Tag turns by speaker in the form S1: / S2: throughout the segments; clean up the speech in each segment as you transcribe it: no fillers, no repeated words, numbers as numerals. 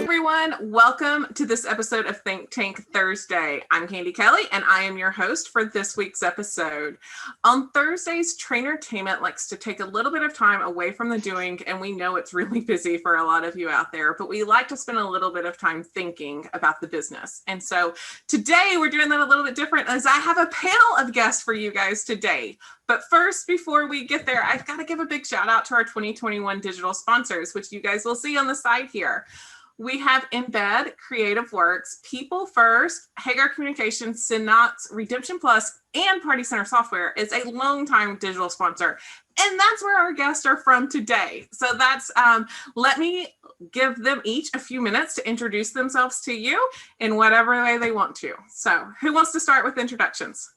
S1: Everyone, welcome to this episode of Think Tank Thursday. I'm Candi Kelley, and I am your host for this week's episode. On Thursdays, TrainerTainment likes to take a little bit of time away from the doing, and we know it's really busy for a lot of you out there, but we like to spend a little bit of time thinking about the business. And so today we're doing that a little bit different, as I have a panel of guests for you guys today. But first, before we get there, I've got to give a big shout out to our 2021 digital sponsors, which you guys will see on the side here. We have Embed, Creative Works, People First, Hagar Communications, Synops, Redemption Plus, and Party Center Software is a longtime digital sponsor. And that's where our guests are from today. So that's, let me give them each a few minutes to introduce themselves to you in whatever way they want to. So who wants to start with introductions?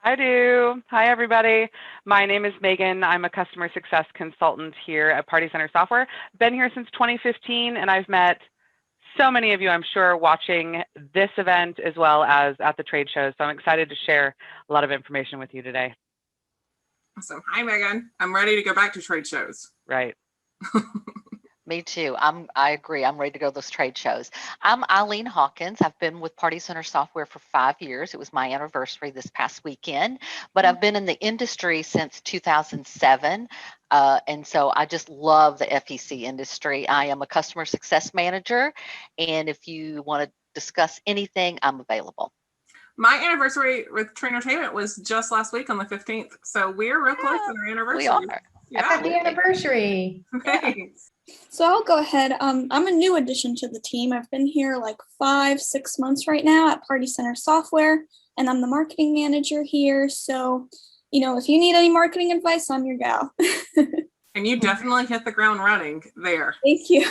S2: I do. Hi, everybody. My name is Megan. I'm a customer success consultant here at Party Center Software. Been here since 2015, and I've met so many of you, I'm sure, watching this event as well as at the trade shows. So I'm excited to share a lot of information with you today.
S1: Awesome. Hi, Megan. I'm ready to go back to trade shows.
S2: Right.
S3: Me too. I agree. I'm ready to go to those trade shows. I'm Eileen Hawkins. I've been with Party Center Software for 5 years. It was my anniversary this past weekend, but I've been in the industry since 2007. And so I just love the FEC industry. I am a customer success manager. And if you want to discuss anything, I'm available.
S1: My anniversary with TrainerTainment was just last week on the 15th. So we're real close to our anniversary.
S3: We are.
S1: Yeah.
S4: Happy anniversary.
S1: Thanks.
S5: So I'll go ahead. I'm a new addition to the team. I've been here like 5-6 months right now at Party Center Software, and I'm the marketing manager here. So, if you need any marketing advice, I'm your gal.
S1: And you definitely hit the ground running there.
S5: Thank you.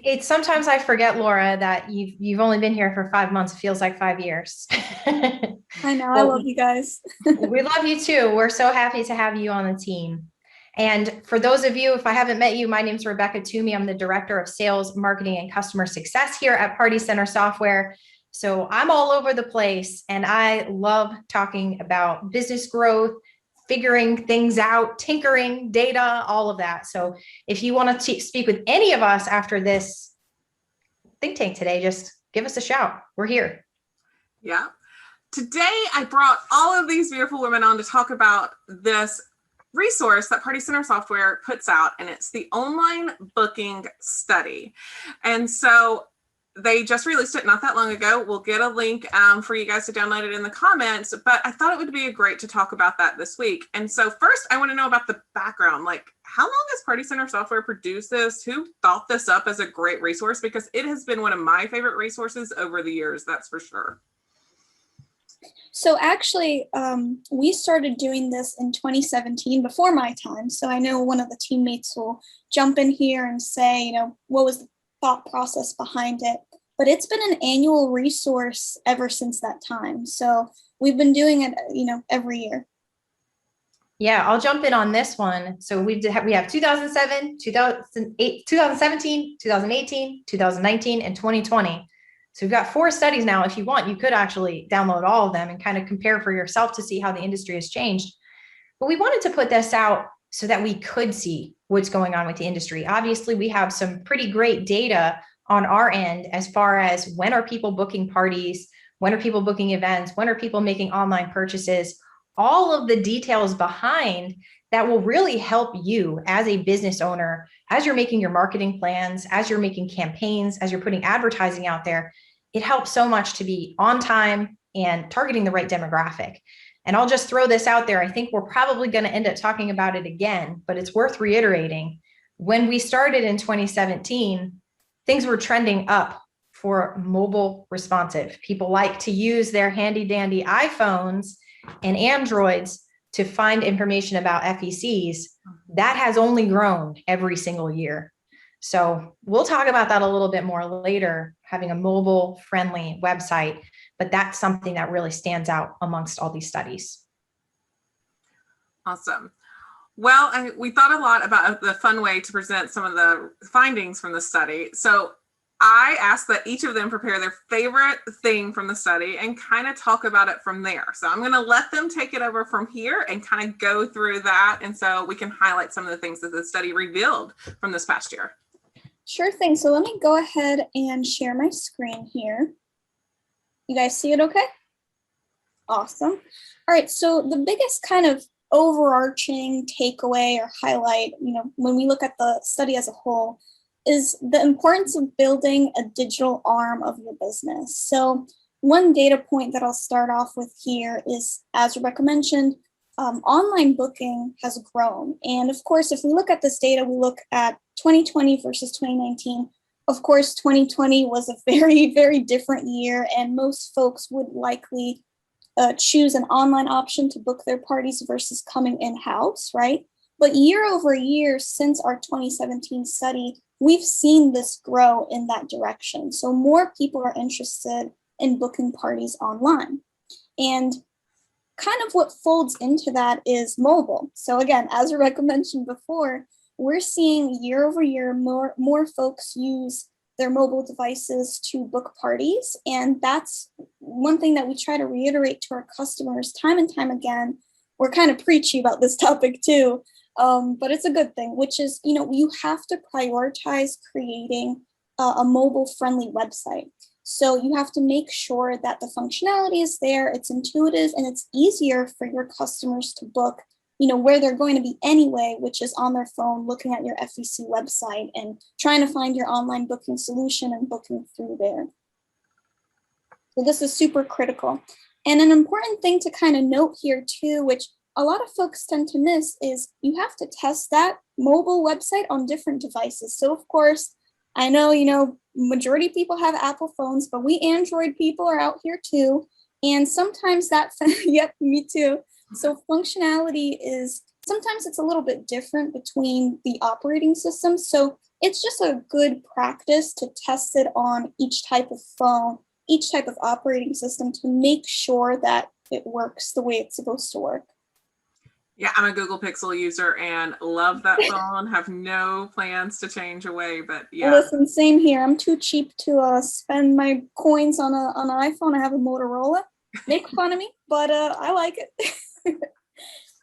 S4: It's sometimes I forget, Laura, that you've only been here for 5 months. It feels like 5 years.
S5: I know. I love you guys.
S4: We love you too. We're so happy to have you on the team. And for those of you, if I haven't met you, my name's Rebecca Toomey. I'm the Director of Sales, Marketing, and Customer Success here at Party Center Software. So I'm all over the place, and I love talking about business growth, figuring things out, tinkering, data, all of that. So if you want to speak with any of us after this Think Tank today, just give us a shout. We're here.
S1: Yeah. Today, I brought all of these beautiful women on to talk about this resource that Party Center Software puts out, and it's the online booking study. And so they just released it not that long ago. We'll get a link for you guys to download it in the comments, but I thought it would be great to talk about that this week. And so first, I want to know about the background. Like, how long has Party Center Software produced this? Who thought this up as a great resource? Because it has been one of my favorite resources over the years, that's for sure.
S5: So actually, we started doing this in 2017 before my time. So I know one of the teammates will jump in here and say, what was the thought process behind it? But it's been an annual resource ever since that time. So we've been doing it, every year.
S4: Yeah, I'll jump in on this one. So we have 2007, 2008, 2017, 2018, 2019, and 2020. So we've got 4 studies now. If you want, you could actually download all of them and kind of compare for yourself to see how the industry has changed. But we wanted to put this out so that we could see what's going on with the industry. Obviously, we have some pretty great data on our end as far as when are people booking parties, when are people booking events, when are people making online purchases, all of the details behind that will really help you as a business owner, as you're making your marketing plans, as you're making campaigns, as you're putting advertising out there. It helps so much to be on time and targeting the right demographic. And I'll just throw this out there. I think we're probably going to end up talking about it again, but it's worth reiterating. When we started in 2017, things were trending up for mobile responsive. People like to use their handy dandy iPhones and Androids to find information about FECs. That has only grown every single year. So we'll talk about that a little bit more later, having a mobile friendly website, but that's something that really stands out amongst all these studies.
S1: Awesome. Well, we thought a lot about the fun way to present some of the findings from the study. So I asked that each of them prepare their favorite thing from the study and kind of talk about it from there. So I'm going to let them take it over from here and kind of go through that. And so we can highlight some of the things that the study revealed from this past year.
S5: Sure thing. So let me go ahead and share my screen here. You guys see it okay? Awesome. All right, so the biggest kind of overarching takeaway or highlight, when we look at the study as a whole, is the importance of building a digital arm of your business. So one data point that I'll start off with here is, as Rebecca mentioned, online booking has grown. And of course, if we look at this data, we look at 2020 versus 2019. Of course, 2020 was a very, very different year, and most folks would likely choose an online option to book their parties versus coming in-house, right? But year over year, since our 2017 study, we've seen this grow in that direction. So more people are interested in booking parties online. And kind of what folds into that is mobile. So again, as Rebecca mentioned before, we're seeing year over year more folks use their mobile devices to book parties. And that's one thing that we try to reiterate to our customers time and time again. We're kind of preachy about this topic too, but it's a good thing, which is, you have to prioritize creating a mobile friendly website. So you have to make sure that the functionality is there, it's intuitive, and it's easier for your customers to book, where they're going to be anyway, which is on their phone, looking at your FEC website and trying to find your online booking solution and booking through there. So this is super critical. And an important thing to kind of note here too, which a lot of folks tend to miss, is you have to test that mobile website on different devices. So of course, I know, majority of people have Apple phones, but we Android people are out here too. And sometimes that, yep, me too. So functionality is, sometimes it's a little bit different between the operating systems. So it's just a good practice to test it on each type of phone, each type of operating system, to make sure that it works the way it's supposed to work.
S1: Yeah, I'm a Google Pixel user and love that phone. Have no plans to change away, but yeah.
S5: Listen, same here. I'm too cheap to spend my coins on an iPhone. I have a Motorola. Make fun of me, but I like it.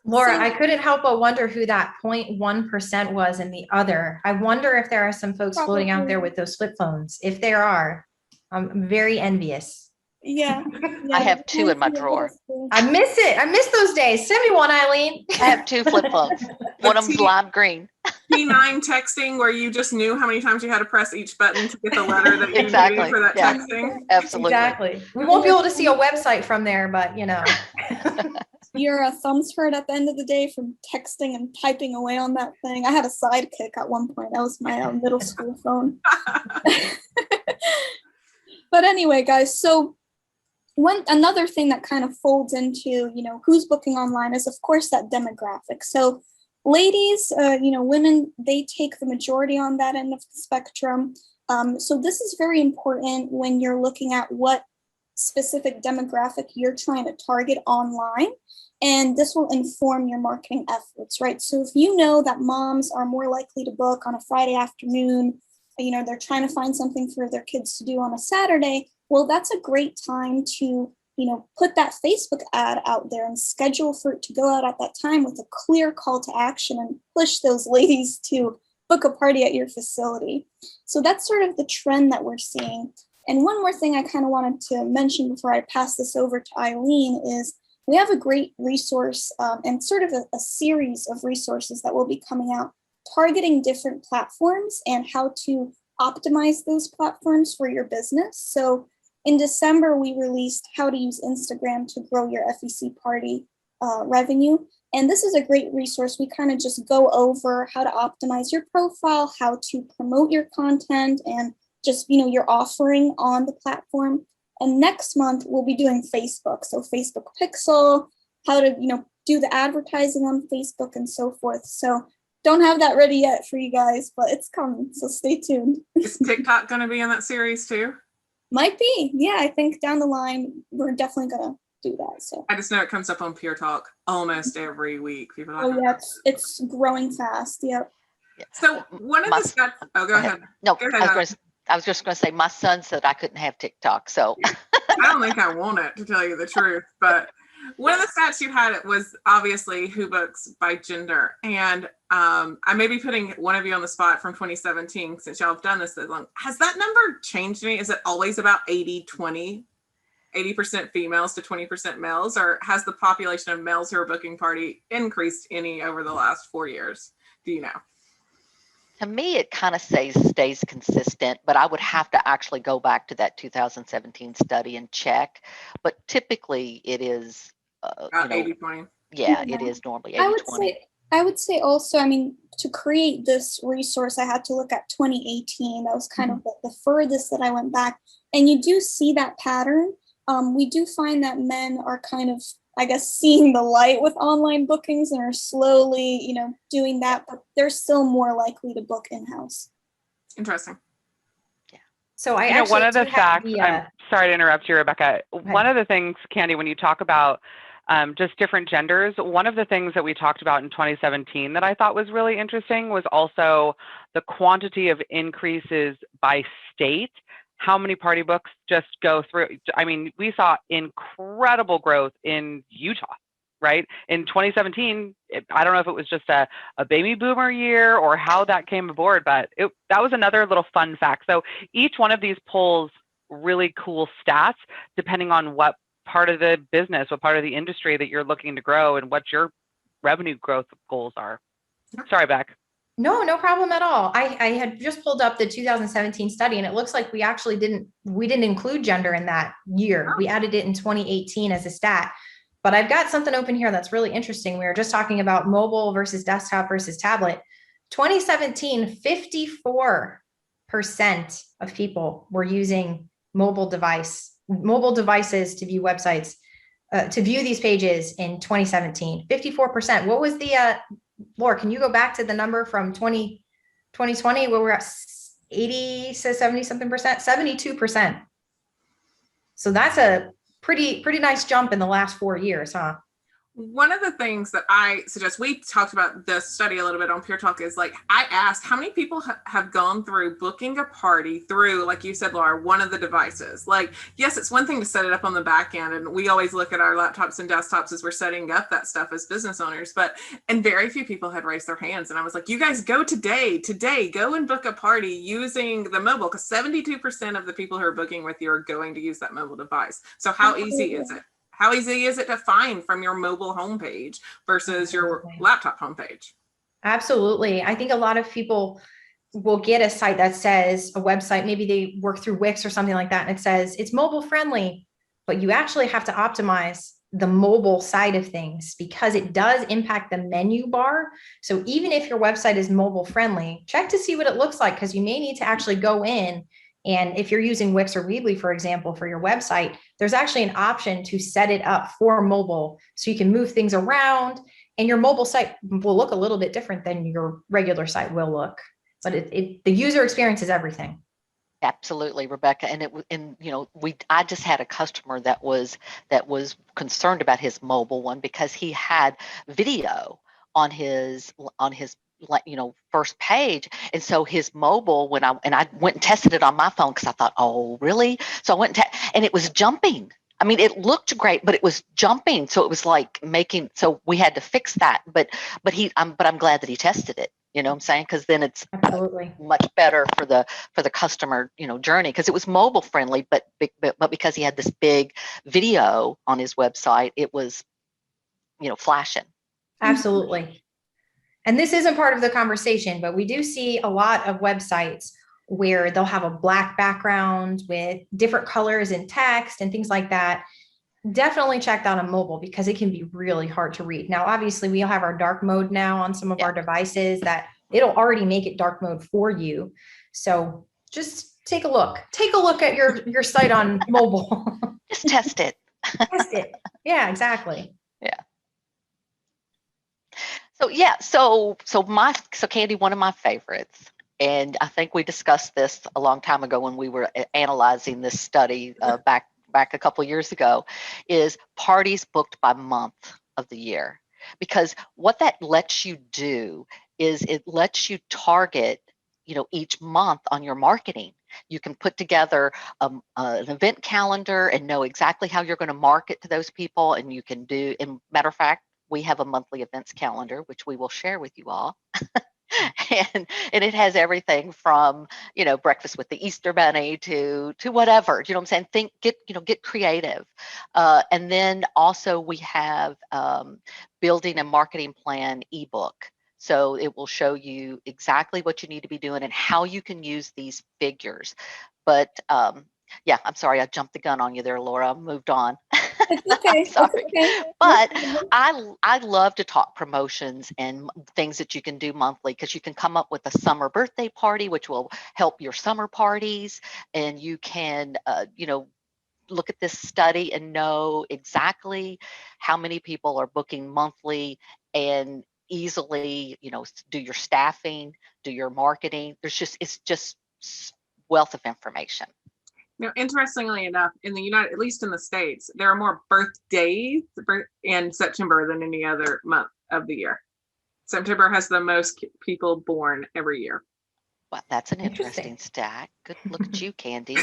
S4: Laura, I couldn't help but wonder who that 0.1% was in the other. I wonder if there are some folks floating out there with those flip phones. If there are, I'm very envious.
S5: Yeah.
S3: I have two in my drawer.
S4: I miss it. I miss those days. Send me one, Eileen.
S3: I have two flip phones. One of them's lime green.
S1: P9 texting, where you just knew how many times you had to press each button to get the letter that you
S3: Exactly.
S1: needed for that
S3: Yeah.
S1: texting.
S3: Absolutely.
S4: Exactly. We won't be able to see a website from there, but
S5: Your thumbs hurt at the end of the day from texting and typing away on that thing. I had a Sidekick at one point. That was my middle school phone. But anyway, guys, so another thing that kind of folds into, who's booking online is, of course, that demographic. So ladies, women, they take the majority on that end of the spectrum. So this is very important when you're looking at what specific demographic you're trying to target online. And this will inform your marketing efforts, right? So if you know that moms are more likely to book on a Friday afternoon, they're trying to find something for their kids to do on a Saturday, well, that's a great time to, put that Facebook ad out there and schedule for it to go out at that time with a clear call to action and push those ladies to book a party at your facility. So that's sort of the trend that we're seeing. And one more thing I kind of wanted to mention before I pass this over to Eileen is we have a great resource and sort of a series of resources that will be coming out targeting different platforms and how to optimize those platforms for your business. So in December, we released how to use Instagram to grow your FEC party revenue. And this is a great resource. We kind of just go over how to optimize your profile, how to promote your content, and just, your offering on the platform. And next month, we'll be doing Facebook. So Facebook Pixel, how to, do the advertising on Facebook and so forth. So don't have that ready yet for you guys, but it's coming. So stay tuned.
S1: Is TikTok going to be in that series too?
S5: Might be. Yeah, I think down the line, we're definitely going to do that. So
S1: I just know it comes up on Pure Talk almost every week. People
S5: oh yeah, it's growing fast. Yep.
S1: So one of the stats. Oh, go ahead.
S3: No,
S1: go ahead.
S3: I was just going to say my son said I couldn't have TikTok, so
S1: I don't think I want it, to tell you the truth, but One of the stats you had was obviously who books by gender. And I may be putting one of you on the spot from 2017 since y'all have done this so long. Has that number changed any? Is it always about 80-20? 80% females to 20% males? Or has the population of males who are booking party increased any over the last 4 years? Do you know?
S3: To me, it kind of stays consistent, but I would have to actually go back to that 2017 study and check. But typically it is,
S1: 80-20.
S3: Yeah, it is normally 80-20.
S5: I would say also, I mean, to create this resource, I had to look at 2018. That was kind of the furthest that I went back. And you do see that pattern. We do find that men are kind of, I guess, seeing the light with online bookings and are slowly, doing that, but they're still more likely to book in-house.
S1: Interesting.
S3: Yeah.
S4: So I actually
S2: one of the
S4: do have
S2: facts,
S4: the,
S2: I'm sorry to interrupt you, Rebecca. One of the things, Candi, when you talk about just different genders, one of the things that we talked about in 2017 that I thought was really interesting was also the quantity of increases by state. How many party books just go through? I mean, we saw incredible growth in Utah, right? In 2017, I don't know if it was just a baby boomer year or how that came aboard, but that was another little fun fact. So each one of these pulls really cool stats depending on what part of the business, what part of the industry that you're looking to grow and what your revenue growth goals are. Sorry, Beck.
S4: No problem at all. I had just pulled up the 2017 study and it looks like we actually didn't include gender in that year. We added it in 2018 as a stat, but I've got something open here that's really interesting. We were just talking about mobile versus desktop versus tablet. 2017, 54% of people were using mobile devices to view websites, to view these pages in 2017, 54%. What was the, Laura, can you go back to the number from 2020 where we're at 80 to 70 something percent, 72%. So that's a pretty nice jump in the last 4 years, huh?
S1: One of the things that I suggest, we talked about this study a little bit on Pure Talk, is like, I asked how many people have gone through booking a party through, like you said, Laura, one of the devices. Like, yes, it's one thing to set it up on the back end. And we always look at our laptops and desktops as we're setting up that stuff as business owners, and very few people had raised their hands. And I was like, you guys go today, go and book a party using the mobile, because 72% of the people who are booking with you are going to use that mobile device. So how easy is it? How easy is it to find from your mobile homepage versus your laptop homepage?
S4: Absolutely. I think a lot of people will get a site that says, a website, maybe they work through Wix or something like that, and it says it's mobile friendly, but you actually have to optimize the mobile side of things because it does impact the menu bar. So even if your website is mobile friendly, check to see what it looks like, because you may need to actually go in. And if you're using Wix or Weebly, for example, for your website, there's actually an option to set it up for mobile so you can move things around, and your mobile site will look a little bit different than your regular site will look. But the user experience is everything.
S3: Absolutely, Rebecca. I just had a customer that was concerned about his mobile one because he had video on his first page. And so his mobile, when I went and tested it on my phone, because I thought, oh, really? So I went and it was jumping. I mean, it looked great, but it was jumping. So it was like so we had to fix that. But I'm glad that he tested it. You know what I'm saying? Because then it's
S4: absolutely
S3: much better for the customer, journey, because it was mobile friendly, but because he had this big video on his website, it was, flashing.
S4: Absolutely. And this isn't part of the conversation, but we do see a lot of websites where they'll have a black background with different colors and text and things like that. Definitely check that on mobile because it can be really hard to read. Now, obviously, we all have our dark mode now on some of our devices that it'll already make it dark mode for you. So just take a look. Take a look at your site on mobile.
S3: Just test it.
S4: Test it. Yeah, exactly.
S3: Yeah. So Candi, one of my favorites, and I think we discussed this a long time ago when we were analyzing this study back a couple of years ago, is parties booked by month of the year. Because what that lets you do is it lets you target, each month on your marketing. You can put together an event calendar and know exactly how you're going to market to those people. And you can do, and matter of fact, we have a monthly events calendar, which we will share with you all. and it has everything from, breakfast with the Easter Bunny to whatever, you know what I'm saying? Get creative. And then also we have building a marketing plan ebook. So it will show you exactly what you need to be doing and how you can use these figures. But yeah, I'm sorry, I jumped the gun on you there, Laura. I moved on.
S5: It's okay.
S3: Sorry.
S5: It's okay.
S3: But I love to talk promotions and things that you can do monthly, because you can come up with a summer birthday party, which will help your summer parties. And you can, look at this study and know exactly how many people are booking monthly, and easily, do your staffing, do your marketing. It's just wealth of information.
S1: Interestingly enough, in the at least in the States, there are more birthdays in September than any other month of the year. September has the most people born every year.
S3: Well, that's an interesting stat. Good look at you, Candi.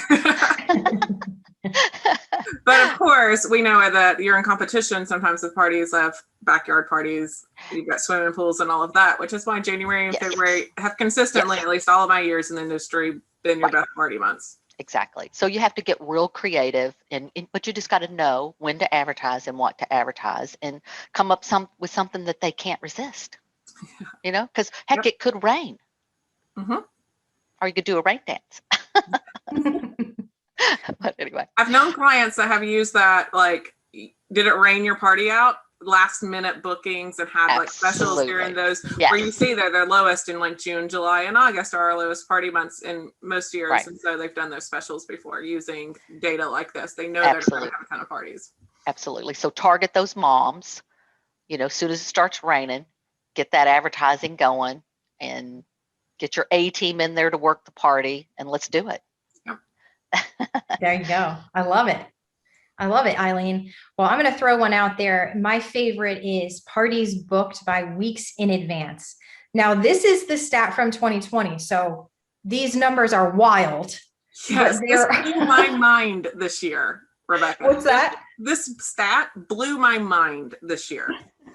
S1: But of course, we know that you're in competition sometimes with parties of backyard parties. You've got swimming pools and all of that, which is why January and February have consistently, at least all of my years in the industry, been your best party months.
S3: Exactly. So you have to get real creative, but you just got to know when to advertise and what to advertise, and come up with something that they can't resist. Because heck, it could rain.
S1: Mm-hmm.
S3: Or you could do a rain dance. But anyway,
S1: I've known clients that have used that, like, did it rain your party out? Last minute bookings, and had like specials during those, where you see they're lowest in like June, July, and August are our lowest party months in most years. Right. And so they've done those specials before using data like this. They know they're going to have a ton of parties.
S3: Absolutely. So target those moms, as soon as it starts raining, get that advertising going, and get your A team in there to work the party, and let's do it.
S1: Yep.
S4: There you go. I love it. I love it, Eileen. Well, I'm going to throw one out there. My favorite is parties booked by weeks in advance. Now, this is the stat from 2020. So these numbers are wild.
S1: Yes, this blew my mind this year, Rebecca.
S4: What's that?
S1: This stat blew my mind this year.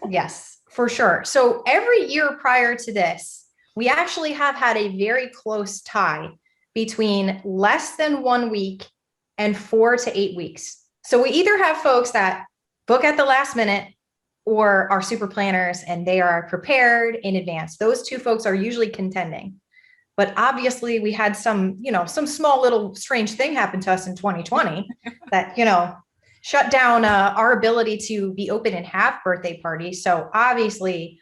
S4: Yes, for sure. So every year prior to this, we actually have had a very close tie between less than 1 week and 4 to 8 weeks. So we either have folks that book at the last minute or are super planners and they are prepared in advance. Those two folks are usually contending. But obviously we had some small little strange thing happen to us in 2020 that, shut down our ability to be open and have birthday parties. So obviously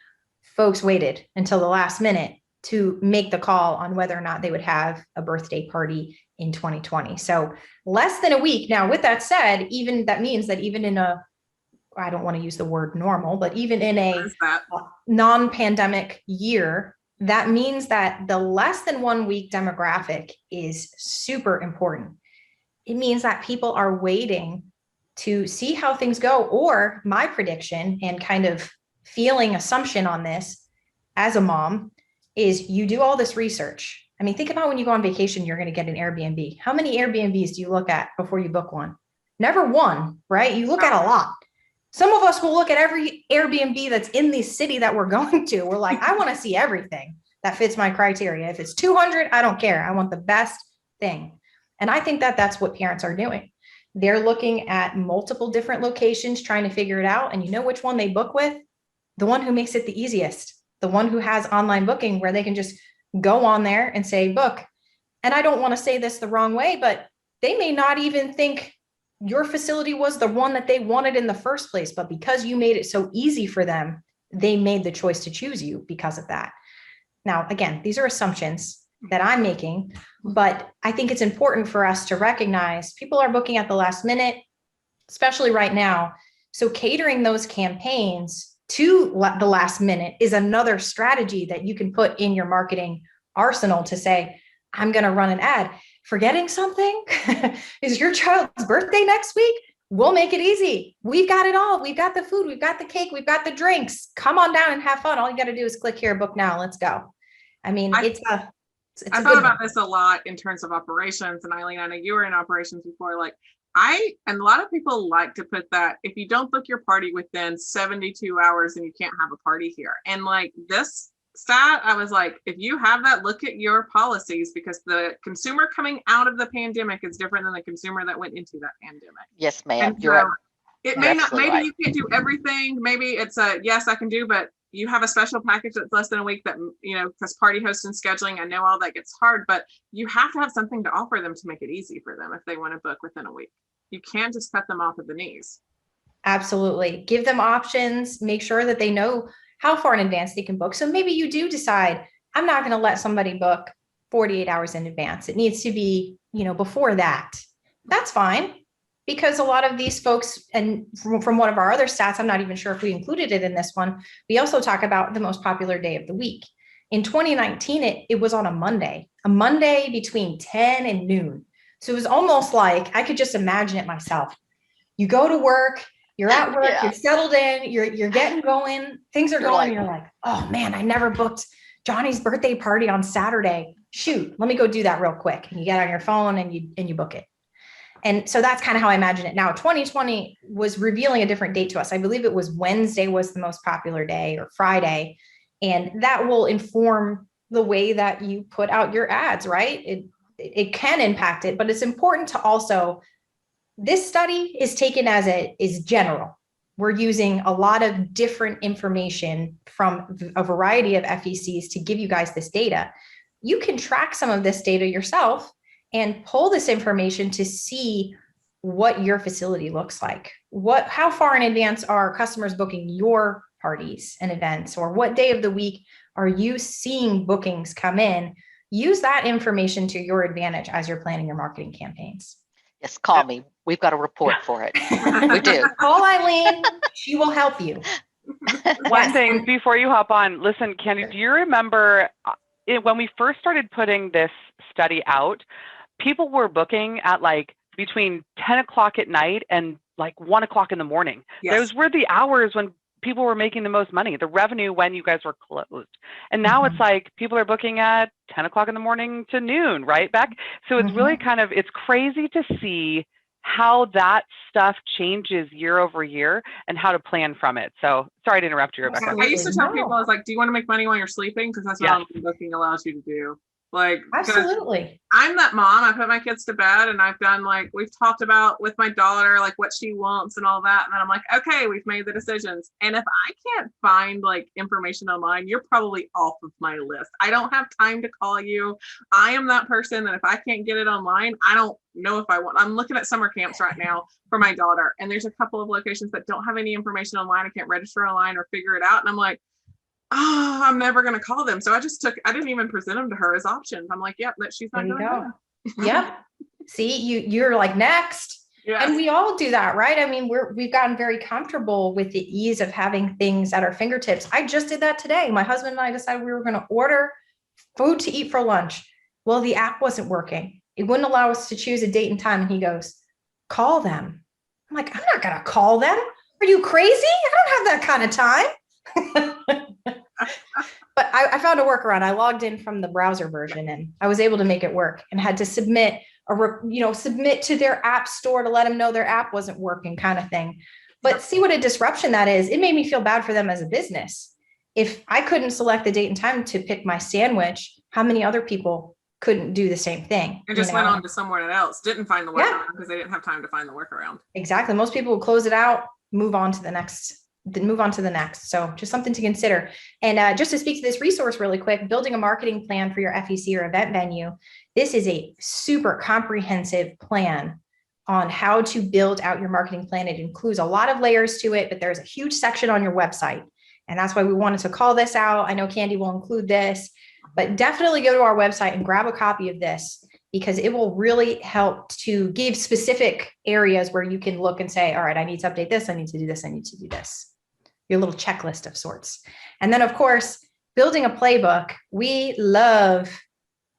S4: folks waited until the last minute to make the call on whether or not they would have a birthday party in 2020. So less than a week. Now, with that said, that means that even in I don't want to use the word normal, but even in a non-pandemic year, that means that the less than 1 week demographic is super important. It means that people are waiting to see how things go, or my prediction and kind of feeling assumption on this as a mom is you do all this research. I mean, think about when you go on vacation, you're going to get an Airbnb. How many Airbnbs do you look at before you book one? Never one, right? You look at a lot. Some of us will look at every Airbnb that's in the city that we're going to. We're like, I want to see everything that fits my criteria. If it's 200, I don't care. I want the best thing. And I think that that's what parents are doing. They're looking at multiple different locations, trying to figure it out. And you know which one they book with? The one who makes it the easiest, the one who has online booking where they can just go on there and say book. And I don't want to say this the wrong way, but they may not even think your facility was the one that they wanted in the first place, but because you made it so easy for them, they made the choice to choose you because of that. Now, again, these are assumptions that I'm making, but I think it's important for us to recognize people are booking at the last minute, especially right now. So catering those campaigns to the last minute is another strategy that you can put in your marketing arsenal to say, I'm going to run an ad. Forgetting something? Is your child's birthday next week? We'll make it easy. We've got it all. We've got the food. We've got the cake. We've got the drinks. Come on down and have fun. All you got to do is click here, book now. Let's go. I mean,
S1: I thought about this a lot in terms of operations, and Eileen, I know you were in operations before. Like and a lot of people like to put that if you don't book your party within 72 hours, then you can't have a party here. And like this stat, I was like, if you have that, look at your policies, because the consumer coming out of the pandemic is different than the consumer that went into that pandemic.
S3: Yes, ma'am.
S1: And
S3: You're right.
S1: It may not, maybe you can't do everything. Maybe it's a yes, I can do, but you have a special package that's less than a week that, because party host and scheduling, I know all that gets hard, but you have to have something to offer them to make it easy for them if they want to book within a week. You can't just cut them off at the knees.
S4: Absolutely. Give them options, make sure that they know how far in advance they can book. So maybe you do decide, I'm not going to let somebody book 48 hours in advance. It needs to be, before that. That's fine. Because a lot of these folks, and from one of our other stats, I'm not even sure if we included it in this one, we also talk about the most popular day of the week. In 2019, it was on a Monday between 10 and noon. So it was almost like, I could just imagine it myself. You go to work, you're at work, You're settled in, you're getting going, things are going, you're like, oh man, I never booked Johnny's birthday party on Saturday. Shoot, let me go do that real quick. And you get on your phone and you book it. And so that's kind of how I imagine it. Now, 2020 was revealing a different date to us. I believe it was Wednesday was the most popular day, or Friday. And that will inform the way that you put out your ads, right? It can impact it, but it's important to also, this study is taken as it is general. We're using a lot of different information from a variety of FECs to give you guys this data. You can track some of this data yourself and pull this information to see what your facility looks like. How far in advance are customers booking your parties and events, or what day of the week are you seeing bookings come in? Use that information to your advantage as you're planning your marketing campaigns.
S3: Yes, call me. We've got a report for it. We do.
S4: Call Eileen. She will help you.
S2: One thing before you hop on, listen, Candi, do you remember when we first started putting this study out, people were booking at like between 10 o'clock at night and like 1 o'clock in the morning. Yes. Those were the hours when people were making the most money, the revenue when you guys were closed. And now it's like people are booking at 10 o'clock in the morning to noon, right, Beck? So it's really it's crazy to see how that stuff changes year over year and how to plan from it. So sorry to interrupt you, Rebecca.
S1: I used to tell people, I was like, do you want to make money while you're sleeping? Because that's what online booking allows you to do. Like,
S4: absolutely.
S1: I'm that mom. I put my kids to bed, and I've done, like, we've talked about with my daughter, like what she wants and all that. And then I'm like, okay, we've made the decisions. And if I can't find like information online, you're probably off of my list. I don't have time to call you. I am that person that if I can't get it online, I don't know if I want. I'm looking at summer camps right now for my daughter, and there's a couple of locations that don't have any information online. I can't register online or figure it out. And I'm like, oh, I'm never going to call them. So I didn't even present them to her as options. I'm like, yep, but she's not going to go.
S4: Yep. See, you're like next. Yes. And we all do that, right? I mean, we've gotten very comfortable with the ease of having things at our fingertips. I just did that today. My husband and I decided we were going to order food to eat for lunch. Well, the app wasn't working. It wouldn't allow us to choose a date and time. And he goes, call them. I'm like, I'm not going to call them. Are you crazy? I don't have that kind of time. But I found a workaround. I logged in from the browser version and I was able to make it work, and had to submit to their app store to let them know their app wasn't working, kind of thing. But see what a disruption that is. It made me feel bad for them as a business. If I couldn't select the date and time to pick my sandwich, how many other people couldn't do the same thing?
S1: And just went on to someone else, didn't find the workaround because they didn't have time to find the workaround.
S4: Exactly. Most people will close it out, move on to the next. So just something to consider. And just to speak to this resource really quick, building a marketing plan for your FEC or event venue. This is a super comprehensive plan on how to build out your marketing plan. It includes a lot of layers to it, but there's a huge section on your website. And that's why we wanted to call this out. I know Candi will include this, but definitely go to our website and grab a copy of this, because it will really help to give specific areas where you can look and say, all right, I need to update this. I need to do this. I need to do this. Your little checklist of sorts. And then of course, building a playbook. We love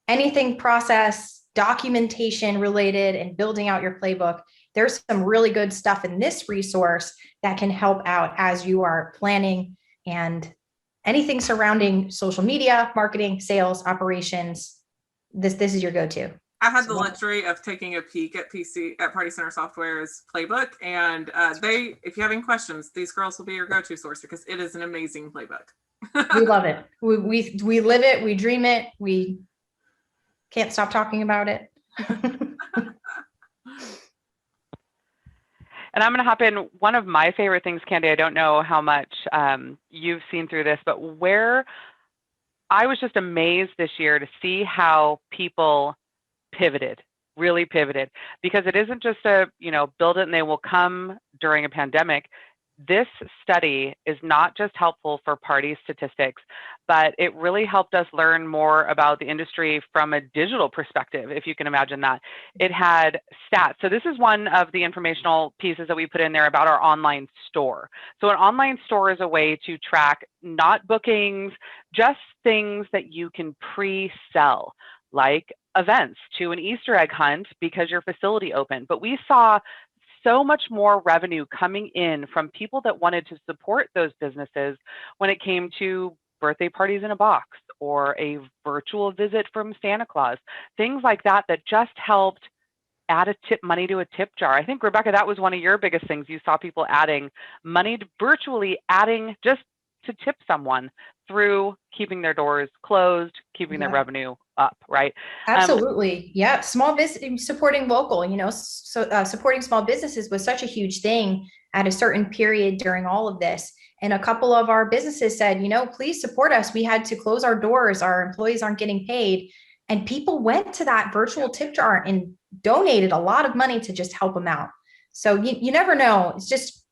S4: anything process, documentation related, and building out your playbook. There's some really good stuff in this resource that can help out as you are planning and anything surrounding social media, marketing, sales, operations, this is your go-to.
S1: I had the luxury of taking a peek at Party Center Software's Playbook, and if you have any questions, these girls will be your go-to source because it is an amazing playbook.
S4: We love it. We live it. We dream it. We can't stop talking about it.
S2: And I'm going to hop in. One of my favorite things, Candi, I don't know how much you've seen through this, but where I was just amazed this year to see how people really pivoted, because it isn't just build it and they will come during a pandemic. This study is not just helpful for party statistics, but it really helped us learn more about the industry from a digital perspective, if you can imagine that. It had stats. So this is one of the informational pieces that we put in there about our online store. So an online store is a way to track not bookings, just things that you can pre-sell, like events to an Easter egg hunt because your facility opened. But we saw so much more revenue coming in from people that wanted to support those businesses when it came to birthday parties in a box or a virtual visit from Santa Claus, things like that, that just helped add money to a tip jar. I think, Rebecca, that was one of your biggest things. You saw people adding money, virtually adding just to tip someone through keeping their doors closed, keeping their revenue up, right?
S4: Absolutely. Yeah. Small business, supporting local, supporting small businesses was such a huge thing at a certain period during all of this. And a couple of our businesses said, please support us. We had to close our doors. Our employees aren't getting paid. And people went to that virtual tip jar and donated a lot of money to just help them out. So you never know. It's just,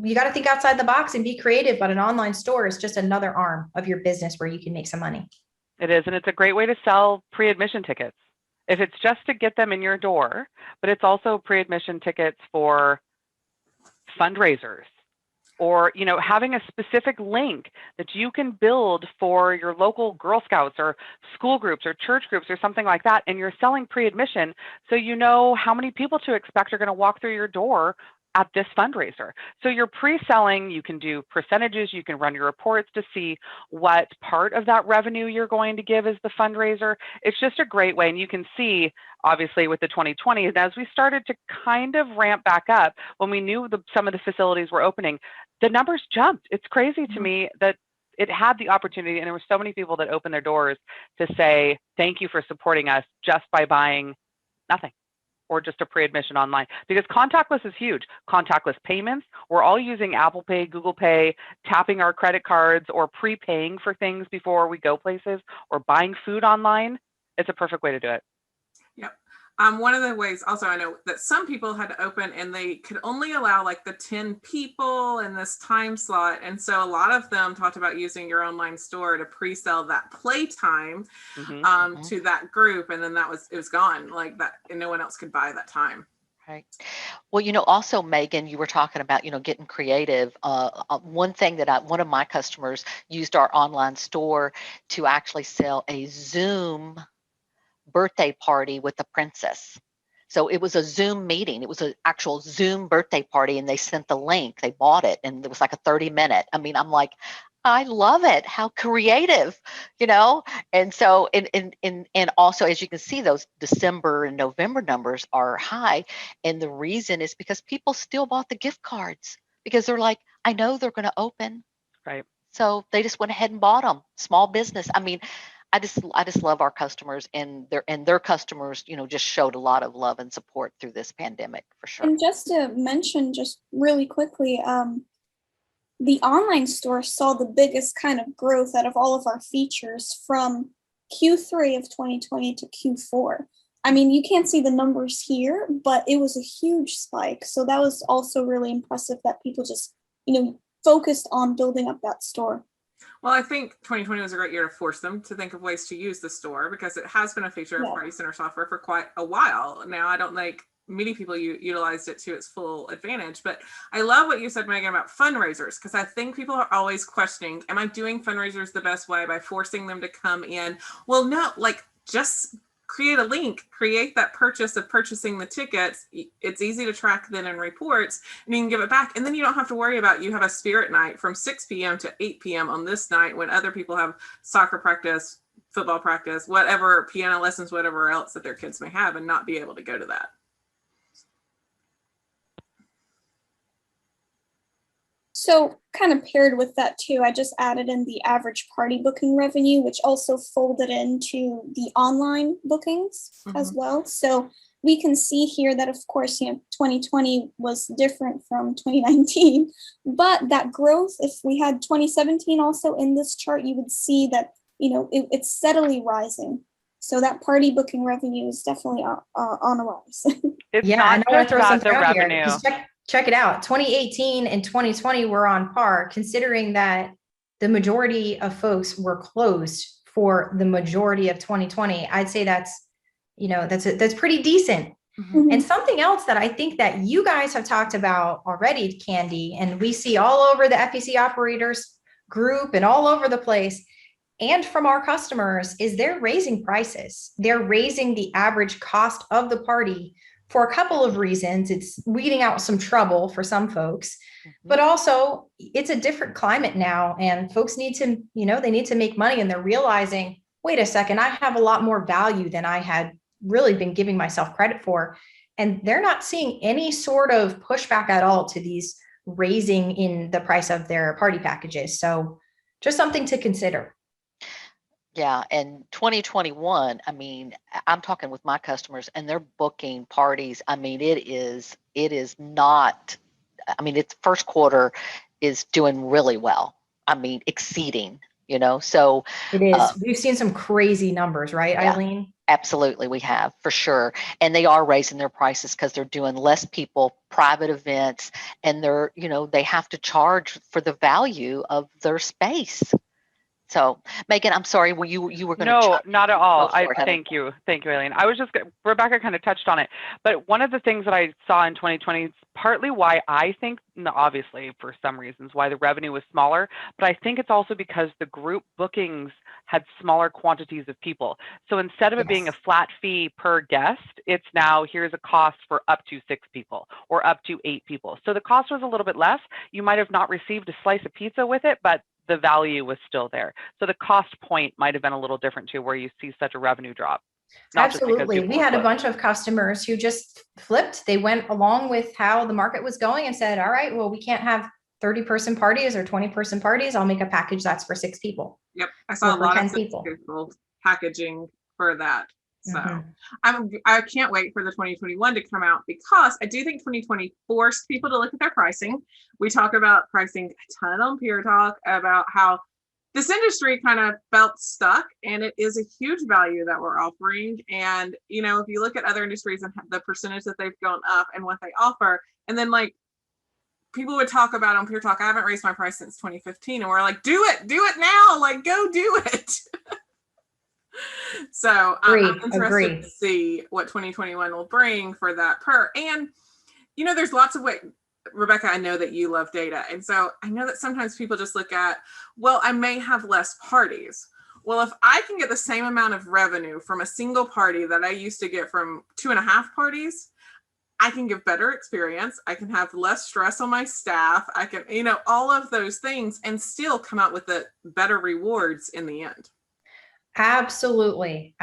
S4: you got to think outside the box and be creative, but an online store is just another arm of your business where you can make some money.
S2: It is, and it's a great way to sell pre-admission tickets. If it's just to get them in your door, but it's also pre-admission tickets for fundraisers, or having a specific link that you can build for your local Girl Scouts or school groups or church groups or something like that, and you're selling pre-admission, so you know how many people to expect are going to walk through your door at this fundraiser. So you're pre-selling, you can do percentages, you can run your reports to see what part of that revenue you're going to give as the fundraiser. It's just a great way. And you can see, obviously, with the 2020, and as we started to kind of ramp back up, when we knew some of the facilities were opening, the numbers jumped. It's crazy to me that it had the opportunity, and there were so many people that opened their doors to say, thank you for supporting us just by buying nothing, or just a pre-admission online, because contactless is huge. Contactless payments, we're all using Apple Pay, Google Pay, tapping our credit cards, or prepaying for things before we go places, or buying food online. It's a perfect way to do it.
S1: Yep. One of the ways also, I know that some people had to open and they could only allow like the 10 people in this time slot. And so a lot of them talked about using your online store to pre-sell that playtime to that group. And then it was gone like that, and no one else could buy that time.
S3: Right. Well, also, Megan, you were talking about, getting creative. One thing that one of my customers used our online store to actually sell a Zoom birthday party with the princess. So it was a Zoom meeting. It was an actual Zoom birthday party, and they sent the link. They bought it, and it was like a 30-minute. I mean, I'm like, I love it. How creative, And so, and also, as you can see, those December and November numbers are high. And the reason is because people still bought the gift cards because they're like, I know they're going to open.
S2: Right.
S3: So they just went ahead and bought them. Small business. I mean, I just love our customers, and their customers, just showed a lot of love and support through this pandemic, for sure.
S5: And just to mention, just really quickly, the online store saw the biggest kind of growth out of all of our features from Q3 of 2020 to Q4. I mean, you can't see the numbers here, but it was a huge spike. So that was also really impressive that people just, focused on building up that store.
S1: Well, I think 2020 was a great year to force them to think of ways to use the store, because it has been a feature of Party Center software for quite a while now. I don't think many people utilized it to its full advantage, but I love what you said, Megan, about fundraisers, because I think people are always questioning, am I doing fundraisers the best way by forcing them to come in? Well, no, just create a link, create that purchase of purchasing the tickets. It's easy to track then in reports, and you can give it back. And then you don't have to worry about, you have a spirit night from 6 p.m. to 8 p.m. on this night when other people have soccer practice football practice, whatever, piano lessons, whatever else that their kids may have, and not be able to go to that.
S5: So kind of paired with that too, I just added in the average party booking revenue, which also folded into the online bookings as well. So we can see here that, of course, 2020 was different from 2019, but that growth, if we had 2017 also in this chart, you would see that, it's steadily rising. So that party booking revenue is definitely on a rise.
S2: It's
S4: Yeah,
S2: not
S4: and I want
S2: just
S4: to throw
S2: that
S4: something
S2: the
S4: out
S2: revenue.
S4: here. Check it out. 2018 and 2020 were on par, considering that the majority of folks were closed for the majority of 2020. I'd say that's pretty decent. And something else that I think that you guys have talked about already, Candi, and we see all over the FEC operators group and all over the place, and from our customers, is they're raising prices. They're raising the average cost of the party for a couple of reasons. It's weeding out some trouble for some folks, but also it's a different climate now, and folks need to, they need to make money, and they're realizing, wait a second, I have a lot more value than I had really been giving myself credit for. And they're not seeing any sort of pushback at all to these raising in the price of their party packages. So just something to consider.
S3: Yeah, and 2021, I mean, I'm talking with my customers and they're booking parties. I mean, it is not, I mean, its first quarter is doing really well. I mean, exceeding, so.
S4: It is. We've seen some crazy numbers, right,
S3: Yeah,
S4: Eileen?
S3: absolutely, we have, for sure. And they are raising their prices because they're doing less people, private events, and they're, they have to charge for the value of their space. So, Megan, I'm sorry. You were going to?
S2: No, not at all.
S3: Thank
S2: you, Eileen. I was just Rebecca kind of touched on it, but one of the things that I saw in 2020 is partly why I think, obviously for some reasons, why the revenue was smaller, but I think it's also because the group bookings had smaller quantities of people. So instead of it being a flat fee per guest, it's now here's a cost for up to 6 people or up to 8 people. So the cost was a little bit less. You might have not received a slice of pizza with it, but the value was still there. So the cost point might have been a little different too, where you see such a revenue drop.
S4: Absolutely. We had a bunch of customers who just flipped. They went along with how the market was going and said, all right, well, we can't have 30-person parties or 20-person parties. I'll make a package that's for 6 people.
S1: Yep. I saw a lot of
S4: people
S1: packaging for that. So I can't wait for the 2021 to come out, because I do think 2020 forced people to look at their pricing. We talk about pricing a ton on Peer Talk about how this industry kind of felt stuck, and it is a huge value that we're offering. And, if you look at other industries and the percentage that they've gone up and what they offer, and then people would talk about on Peer Talk, I haven't raised my price since 2015. And we're like, do it now, go do it. So I'm interested to see what 2021 will bring for that per. And, there's lots of ways. Rebecca, I know that you love data. And so I know that sometimes people just look at, well, I may have less parties. Well, if I can get the same amount of revenue from a single party that I used to get from 2.5 parties, I can give better experience. I can have less stress on my staff. I can, all of those things, and still come out with the better rewards in the end.
S4: Absolutely.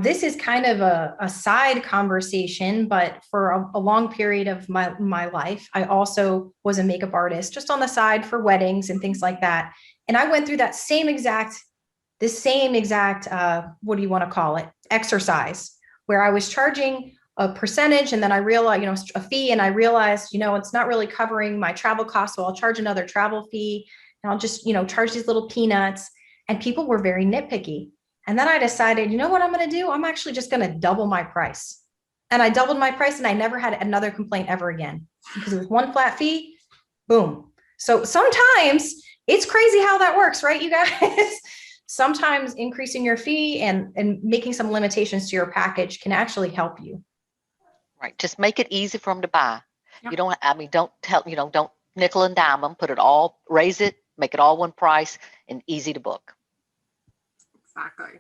S4: This is kind of a side conversation, but for a long period of my life, I also was a makeup artist just on the side for weddings and things like that. And I went through that same exact, what do you want to call it, exercise, where I was charging a percentage, and then I realized, a fee, and I realized, it's not really covering my travel costs, so I'll charge another travel fee, and I'll just, charge these little peanuts. And people were very nitpicky. And then I decided, you know what I'm going to do? I'm actually just going to double my price. And I doubled my price, and I never had another complaint ever again, because it was one flat fee. Boom. So sometimes it's crazy how that works, right, you guys? Sometimes increasing your fee and making some limitations to your package can actually help you.
S3: Right. Just make it easy for them to buy.
S1: Yep.
S3: Don't nickel and dime them, put it all, raise it, make it all one price, and easy to book.
S1: Exactly.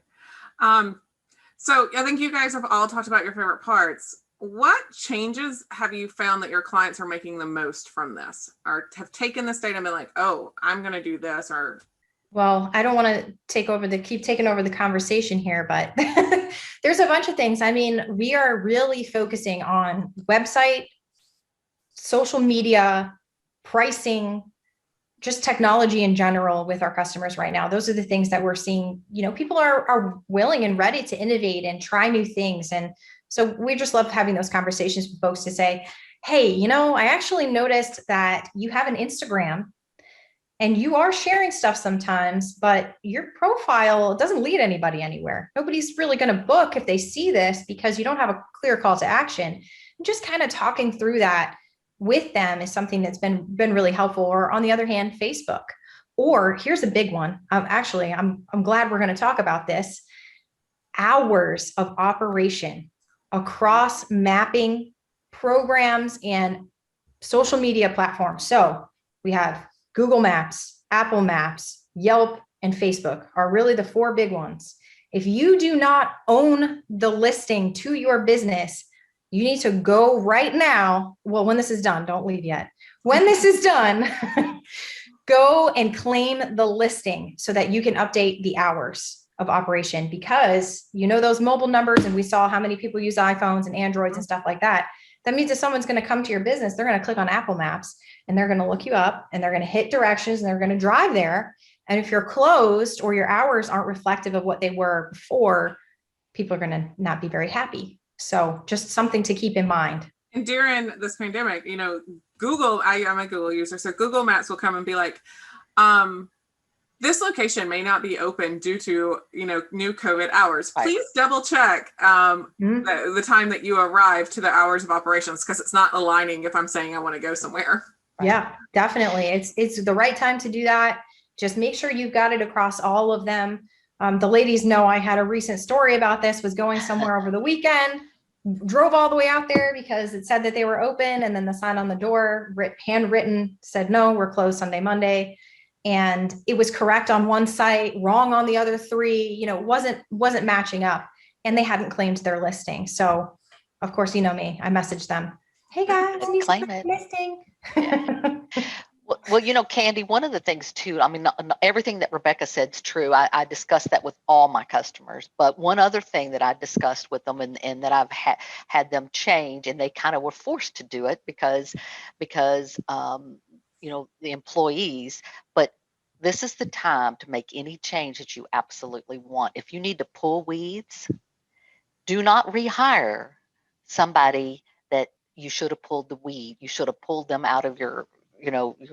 S1: So I think you guys have all talked about your favorite parts. What changes have you found that your clients are making the most from this, or have taken this data and been like, oh, I'm going to do this, or
S4: Well, I don't want to keep taking over the conversation here, but there's a bunch of things. I mean, we are really focusing on website, social media, pricing, just technology in general with our customers right now. Those are the things that we're seeing. People are willing and ready to innovate and try new things. And so we just love having those conversations with folks to say, hey, I actually noticed that you have an Instagram and you are sharing stuff sometimes, but your profile doesn't lead anybody anywhere. Nobody's really going to book if they see this because you don't have a clear call to action. And just kind of talking through that with them is something that's been really helpful. Or on the other hand, Facebook. Or here's a big one. I'm glad we're going to talk about this. Hours of operation across mapping programs and social media platforms. So we have Google Maps, Apple Maps, Yelp, and Facebook are really the four big ones. If you do not own the listing to your business, you need to go right now. Well, when this is done, don't leave yet. When this is done, go and claim the listing so that you can update the hours of operation, because those mobile numbers, and we saw how many people use iPhones and Androids and stuff like that. That means if someone's going to come to your business, they're going to click on Apple Maps and they're going to look you up and they're going to hit directions and they're going to drive there. And if you're closed or your hours aren't reflective of what they were before, people are going to not be very happy. So just something to keep in mind.
S1: And during this pandemic, Google, I'm a Google user, so Google Maps will come and be like, this location may not be open due to, new COVID hours. Please double check the time that you arrive to the hours of operations, because it's not aligning if I'm saying I want to go somewhere.
S4: Yeah, definitely. It's the right time to do that. Just make sure you've got it across all of them. The ladies know I had a recent story about this, was going somewhere over the weekend, drove all the way out there because it said that they were open. And then the sign on the door, handwritten, said, no, we're closed Sunday, Monday. And it was correct on one site, wrong on the other three, wasn't matching up, and they hadn't claimed their listing. So of course, me, I messaged them. Hey guys,
S3: claim it.
S4: Listing.
S3: Yeah. Well, Candi, one of the things too, I mean, everything that Rebecca said is true. I discussed that with all my customers, but one other thing that I discussed with them and that I've had them change, and they kind of were forced to do it because the employees, but this is the time to make any change that you absolutely want. If you need to pull weeds, do not rehire somebody that you should have pulled the weed. You should have pulled them out of your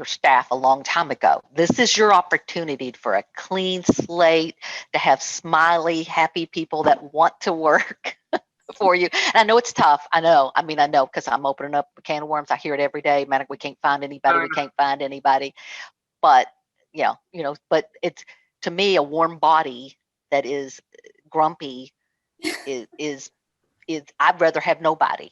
S3: staff a long time ago. This is your opportunity for a clean slate, to have smiley, happy people that want to work for you. And I know it's tough. I know because I'm opening up a can of worms. I hear it every day. Man, we can't find anybody. We can't find anybody. But but it's, to me, a warm body that is grumpy is I'd rather have nobody.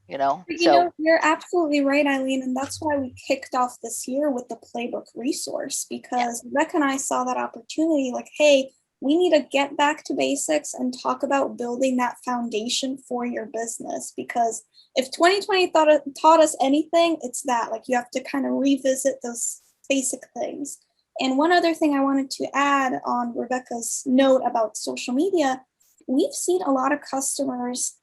S5: You're absolutely right, Eileen, and that's why we kicked off this year with the Playbook resource, because Rebecca and I saw that opportunity, like, hey, we need to get back to basics and talk about building that foundation for your business, because if 2020 taught us anything, it's that, like, you have to kind of revisit those basic things. And one other thing I wanted to add on Rebecca's note about social media, we've seen a lot of customers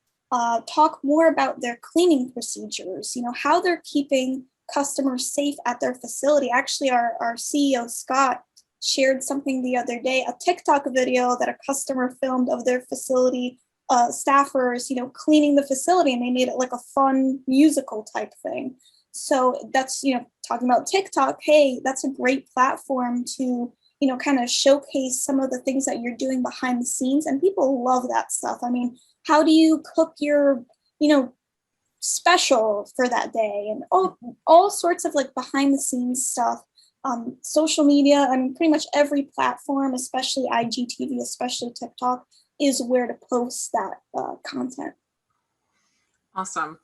S5: talk more about their cleaning procedures, how they're keeping customers safe at their facility. Actually, our CEO, Scott, shared something the other day, a TikTok video that a customer filmed of their facility staffers, cleaning the facility, and they made it like a fun musical type thing. So that's, talking about TikTok, hey, that's a great platform to, kind of showcase some of the things that you're doing behind the scenes. And people love that stuff. I mean, how do you cook your, special for that day, and all sorts of like behind the scenes stuff. Social media, I mean, pretty much every platform, especially IGTV, especially TikTok, is where to post that content.
S1: Awesome.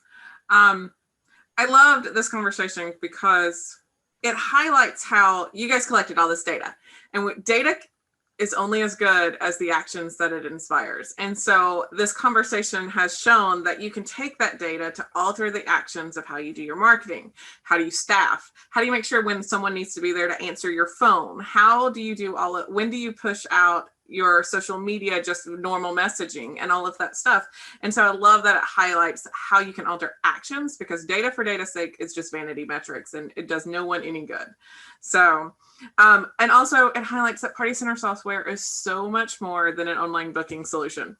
S1: I loved this conversation because it highlights how you guys collected all this data, and data is only as good as the actions that it inspires. And so this conversation has shown that you can take that data to alter the actions of how you do your marketing. How do you staff? How do you make sure when someone needs to be there to answer your phone? How do you do when do you push out your social media, just normal messaging and all of that stuff? And so I love that it highlights how you can alter actions, because data for data's sake is just vanity metrics and it does no one any good. So, and also it highlights that Party Center software is so much more than an online booking solution.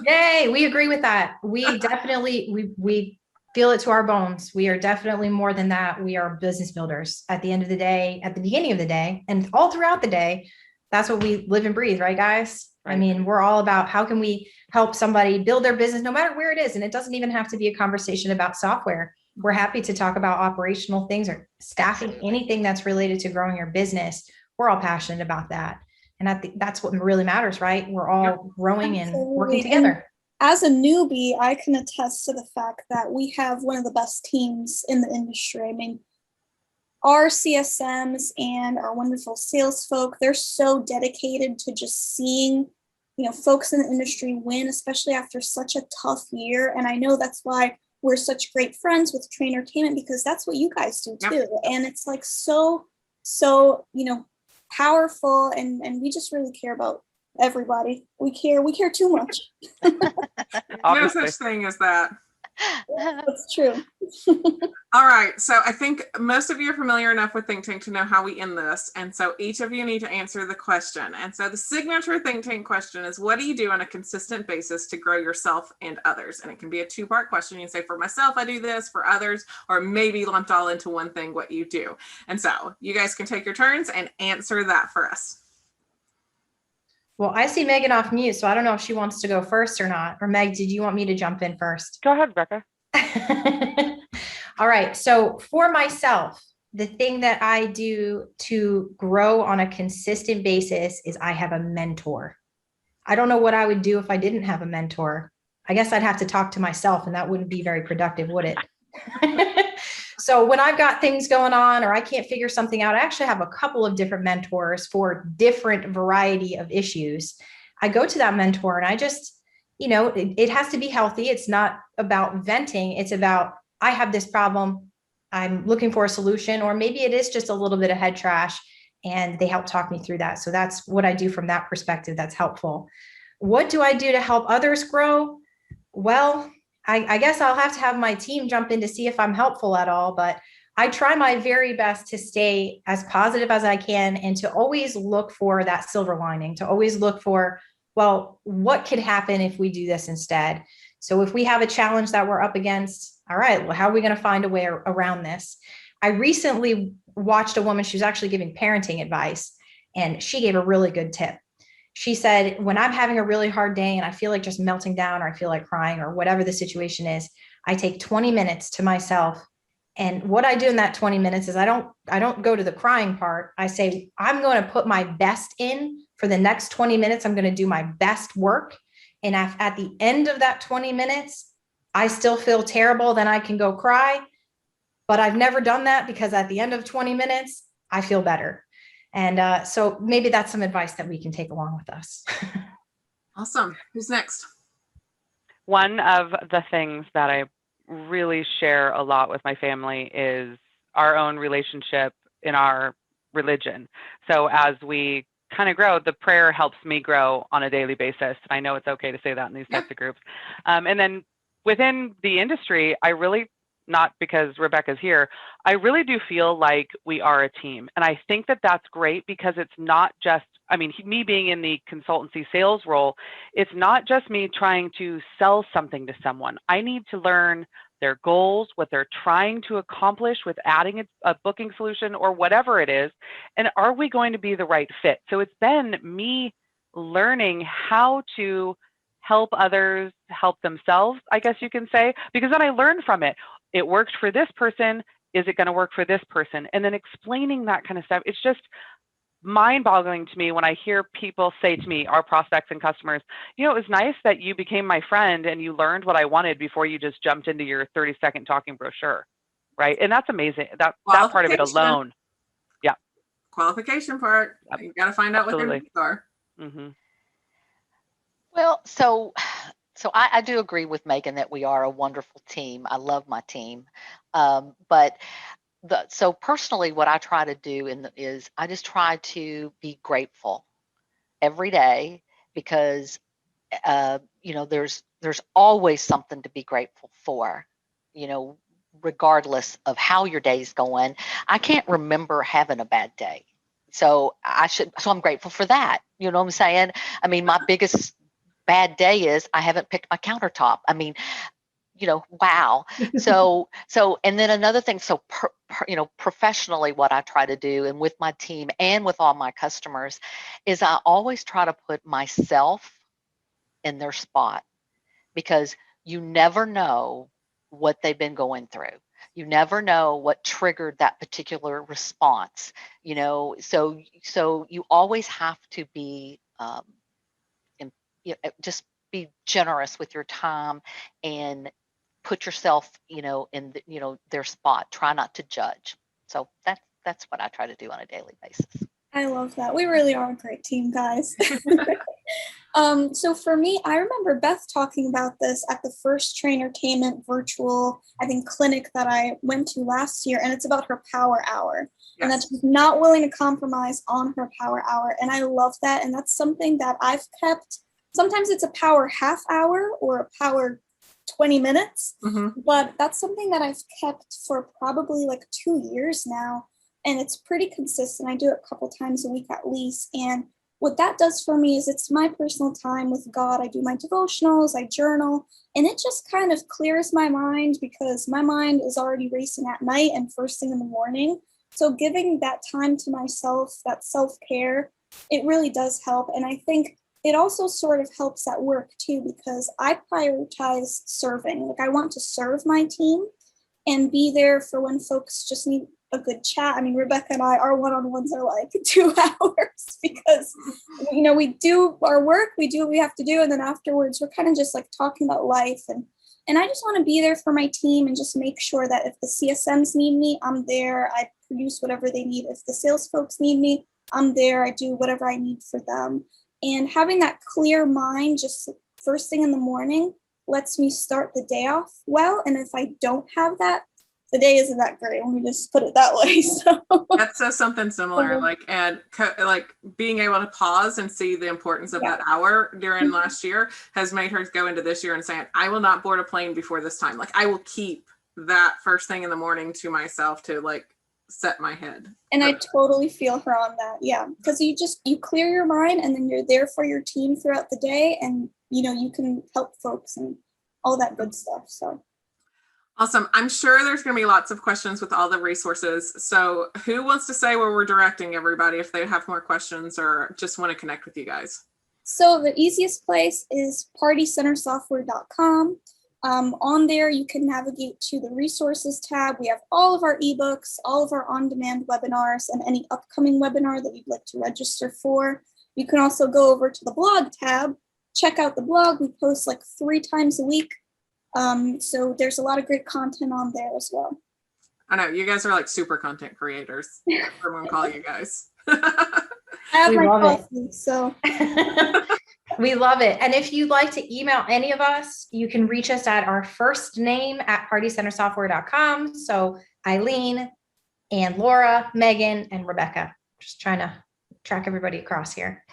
S4: Yay, we agree with that. We definitely, we feel it to our bones. We are definitely more than that. We are business builders at the end of the day, at the beginning of the day, and all throughout the day. That's what we live and breathe, right, guys? Right. I mean, we're all about how can we help somebody build their business, no matter where it is. And it doesn't even have to be a conversation about software. We're happy to talk about operational things or staffing, anything that's related to growing your business. We're all passionate about that. And I think that's what really matters, right? We're all growing and working together.
S5: And as a newbie, I can attest to the fact that we have one of the best teams in the industry. I mean, our CSMs and our wonderful sales folk, they're so dedicated to just seeing, folks in the industry win, especially after such a tough year. And I know that's why we're such great friends with TrainerTainment, because that's what you guys do too. Yep. And it's like so, powerful. And we just really care about everybody. We care too much.
S1: No such thing as that.
S5: That's true.
S1: All right. So I think most of you are familiar enough with ThinkTank to know how we end this. And so each of you need to answer the question. And so the signature ThinkTank question is, what do you do on a consistent basis to grow yourself and others? And it can be a two-part question. You can say, for myself, I do this, for others, or maybe lumped all into one thing, what you do. And so you guys can take your turns and answer that for us.
S4: Well, I see Megan off mute, so I don't know if she wants to go first or not. Or Meg, did you want me to jump in first?
S2: Go ahead, Becca.
S4: All right. So for myself, the thing that I do to grow on a consistent basis is I have a mentor. I don't know what I would do if I didn't have a mentor. I guess I'd have to talk to myself, and that wouldn't be very productive, would it? So when I've got things going on or I can't figure something out, I actually have a couple of different mentors for different variety of issues. I go to that mentor and I just, it has to be healthy. It's not about venting. It's about, I have this problem. I'm looking for a solution, or maybe it is just a little bit of head trash and they help talk me through that. So that's what I do from that perspective. That's helpful. What do I do to help others grow? Well, I guess I'll have to have my team jump in to see if I'm helpful at all, but I try my very best to stay as positive as I can and to always look for that silver lining, to always look for, well, what could happen if we do this instead? So if we have a challenge that we're up against, all right, well, how are we going to find a way around this? I recently watched a woman, she was actually giving parenting advice, and she gave a really good tip. She said, when I'm having a really hard day and I feel like just melting down, or I feel like crying, or whatever the situation is, I take 20 minutes to myself. And what I do in that 20 minutes is I don't go to the crying part. I say, I'm going to put my best in for the next 20 minutes. I'm going to do my best work. And at the end of that 20 minutes, I still feel terrible. Then I can go cry. But I've never done that, because at the end of 20 minutes, I feel better. And so maybe that's some advice that we can take along with us.
S1: Awesome. Who's next?
S2: One of the things that I really share a lot with my family is our own relationship in our religion. So as we kind of grow, the prayer helps me grow on a daily basis. And I know it's okay to say that in these types of groups. And then within the industry, I really, not because Rebecca's here, I really do feel like we are a team. And I think that that's great, because it's not just, me being in the consultancy sales role, it's not just me trying to sell something to someone. I need to learn their goals, what they're trying to accomplish with adding a booking solution or whatever it is. And are we going to be the right fit? So it's been me learning how to help others help themselves, I guess you can say, because then I learned from it. It worked for this person. Is it going to work for this person? And then explaining that kind of stuff. It's just mind-boggling to me when I hear people say to me, our prospects and customers, it was nice that you became my friend and you learned what I wanted before you just jumped into your 30-second talking brochure, right? And that's amazing. That part of it alone. Yeah.
S1: qualification part.
S2: Yep.
S1: You got to find out what their
S2: Absolutely.
S1: needs are.
S2: Mm-hmm.
S3: Well, so I do agree with Megan that we are a wonderful team. I love my team. But so personally, what I try to do is I just try to be grateful every day, because there's always something to be grateful for, regardless of how your day's going. I can't remember having a bad day. So I'm grateful for that. You know what I'm saying? I mean, my biggest bad day is I haven't picked my countertop. I mean, wow. So, and then another thing, so, professionally, what I try to do, and with my team and with all my customers, is I always try to put myself in their spot, because you never know what they've been going through. You never know what triggered that particular response, so you always have to be, just be generous with your time and put yourself, in their spot. Try not to judge. So that's what I try to do on a daily basis.
S5: I love that. We really are a great team, guys. So for me, I remember Beth talking about this at the first TrainerTainment virtual, I think, clinic that I went to last year, and it's about her power hour. Yes. And that she's not willing to compromise on her power hour. And I love that. And that's something that I've kept. Sometimes it's a power half hour or a power 20 minutes, but that's something that I've kept for probably like 2 years now. And it's pretty consistent. I do it a couple times a week at least. And what that does for me is it's my personal time with God. I do my devotionals, I journal, and it just kind of clears my mind, because my mind is already racing at night and first thing in the morning. So giving that time to myself, that self-care, it really does help. And I think it also sort of helps at work too, because I prioritize serving. Like, I want to serve my team and be there for when folks just need a good chat. I mean, Rebecca and I, our one-on-ones are like 2 hours, because, we do our work, we do what we have to do. And then afterwards, we're kind of just like talking about life. And I just want to be there for my team and just make sure that if the CSMs need me, I'm there. I produce whatever they need. If the sales folks need me, I'm there. I do whatever I need for them. And having that clear mind just first thing in the morning lets me start the day off well. And if I don't have that, the day isn't that great. Let me just put it that way. So
S1: that says something similar, like being able to pause and see the importance of that hour during last year has made her go into this year and saying, I will not board a plane before this time. Like, I will keep that first thing in the morning to myself to like set my head.
S5: And I totally feel her on that. Yeah. Because you clear your mind, and then you're there for your team throughout the day, and you can help folks and all that good stuff. So
S1: awesome. I'm sure there's going to be lots of questions with all the resources. So who wants to say where we're directing everybody if they have more questions or just want to connect with you guys?
S5: So the easiest place is partycentersoftware.com. On there, you can navigate to the resources tab. We have all of our ebooks, all of our on-demand webinars, and any upcoming webinar that you'd like to register for. You can also go over to the blog tab, check out the blog. We post like 3 times a week. So there's a lot of great content on there as well.
S1: I know you guys are like super content creators. Everyone call you guys.
S5: I have my coffee, so.
S4: We love it. And if you'd like to email any of us, you can reach us at our first name at partycentersoftware.com. So Eileen and Laura, Megan, and Rebecca. Just trying to track everybody across here.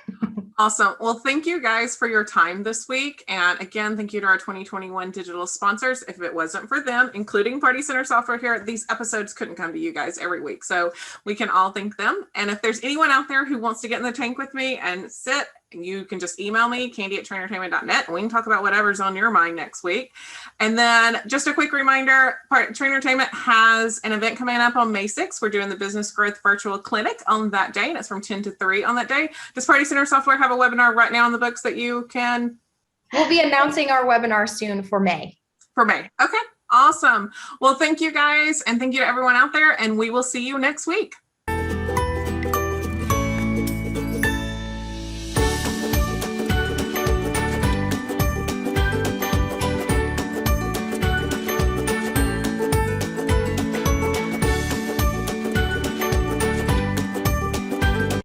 S1: Awesome. Well, thank you guys for your time this week. And again, thank you to our 2021 digital sponsors. If it wasn't for them, including Party Center Software here, these episodes couldn't come to you guys every week. So we can all thank them. And if there's anyone out there who wants to get in the tank with me and sit, you can just email me, candy@trainertainment.net, and we can talk about whatever's on your mind next week. And then just a quick reminder, TrainerTainment has an event coming up on May 6th. We're doing the Business Growth Virtual Clinic on that day, and it's from 10 to 3 on that day. Does Party Center Software have a webinar right now on the books that you can?
S4: We'll be announcing our webinar soon for May.
S1: For May. Okay, awesome. Well, thank you guys, and thank you to everyone out there, and we will see you next week.